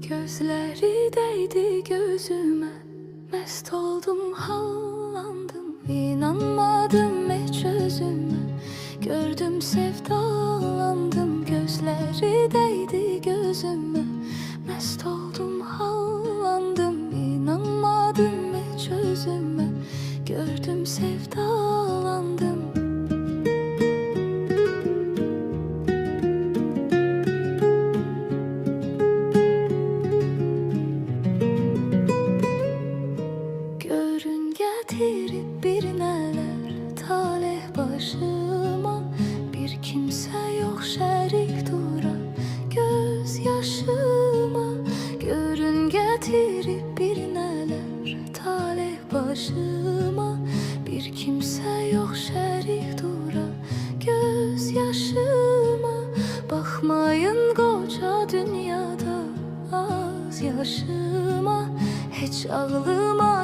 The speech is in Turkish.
Gözleri değdi gözüme, mest oldum, hallandım. İnanmadım hiç özüme, gördüm sevdalandım. Gözleri değdi gözüme, mest oldum, hallandım. İnanmadım hiç özüme, gördüm sevdalandım. Görün getirip bir neler talih başıma, bir kimse yok şerik dura göz yaşıma. Görün getirip bir neler talih başıma, bir kimse yok şerik dura göz yaşıma. Bakmayın koca dünyada az yaşıma, hiç ağlıma